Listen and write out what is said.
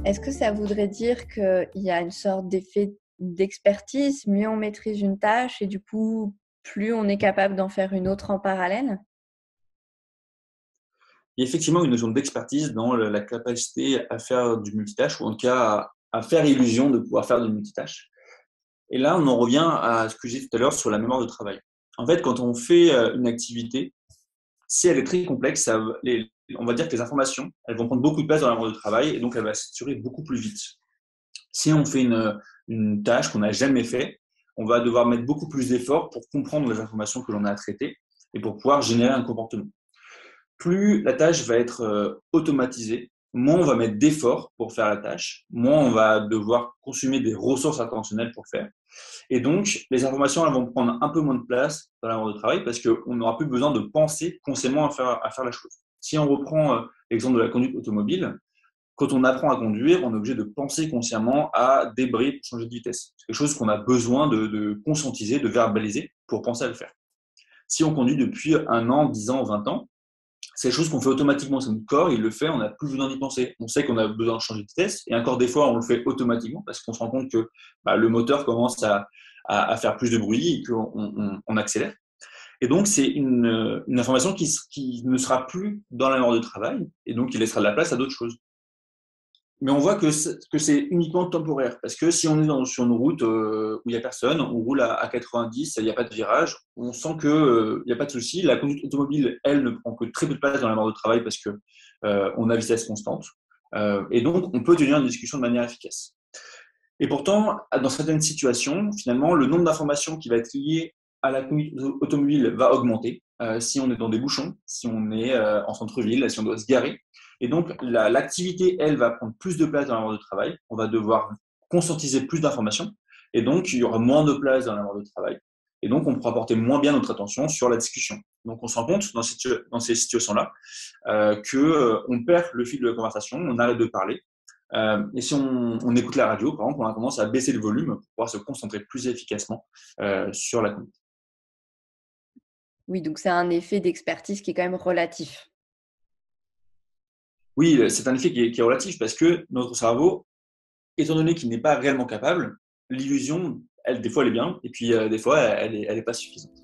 Est-ce que ça voudrait dire qu'il y a une sorte d'effet d'expertise? Mieux on maîtrise une tâche et du coup, plus on est capable d'en faire une autre en parallèle? Il y a effectivement une notion d'expertise dans la capacité à faire du multitâche ou en tout cas à faire illusion de pouvoir faire du multitâche. Et là, on en revient à ce que j'ai dit tout à l'heure sur la mémoire de travail. En fait, quand on fait une activité, si elle est très complexe, on va dire que les informations, elles vont prendre beaucoup de place dans la mémoire de travail et donc elle va saturer beaucoup plus vite. Si on fait une tâche qu'on n'a jamais fait, on va devoir mettre beaucoup plus d'efforts pour comprendre les informations que l'on a à traiter et pour pouvoir générer un comportement. Plus la tâche va être automatisée, moins on va mettre d'efforts pour faire la tâche, moins on va devoir consommer des ressources attentionnelles pour le faire. Et donc, les informations elles vont prendre un peu moins de place dans la mémoire de travail parce qu'on n'aura plus besoin de penser consciemment à faire la chose. Si on reprend l'exemple de la conduite automobile, quand on apprend à conduire, on est obligé de penser consciemment à débrayer pour changer de vitesse. C'est quelque chose qu'on a besoin de conscientiser, de verbaliser pour penser à le faire. Si on conduit depuis 1 an, 10 ans, 20 ans, c'est des choses qu'on fait automatiquement. C'est notre corps, il le fait, on n'a plus besoin d'y penser. On sait qu'on a besoin de changer de vitesse, et encore des fois, on le fait automatiquement parce qu'on se rend compte que le moteur commence à faire plus de bruit et qu'on accélère. Et donc, c'est une information qui ne sera plus dans la mémoire de travail, et donc qui laissera de la place à d'autres choses. Mais on voit que c'est uniquement temporaire. Parce que si on est sur une route où il n'y a personne, on roule à 90, il n'y a pas de virage, on sent qu'il n'y a pas de souci. La conduite automobile, elle, ne prend que très peu de place dans la mémoire de travail parce qu'on a vitesse constante. Et donc, on peut tenir une discussion de manière efficace. Et pourtant, dans certaines situations, finalement, le nombre d'informations qui va être lié à la conduite automobile va augmenter. Si on est dans des bouchons, si on est en centre-ville, si on doit se garer. Et donc, l'activité, elle, va prendre plus de place dans la mémoire de travail. On va devoir conscientiser plus d'informations. Et donc, il y aura moins de place dans la mémoire de travail. Et donc, on pourra porter moins bien notre attention sur la discussion. Donc, on se rend compte dans ces situations-là qu'on perd le fil de la conversation, on arrête de parler. Et si on écoute la radio, par exemple, on a tendance à baisser le volume pour pouvoir se concentrer plus efficacement sur la conduite. Oui, donc c'est un effet d'expertise qui est quand même relatif. Oui, c'est un effet qui est relatif parce que notre cerveau, étant donné qu'il n'est pas réellement capable, l'illusion, elle, des fois, elle est bien, et puis des fois, elle est pas suffisante.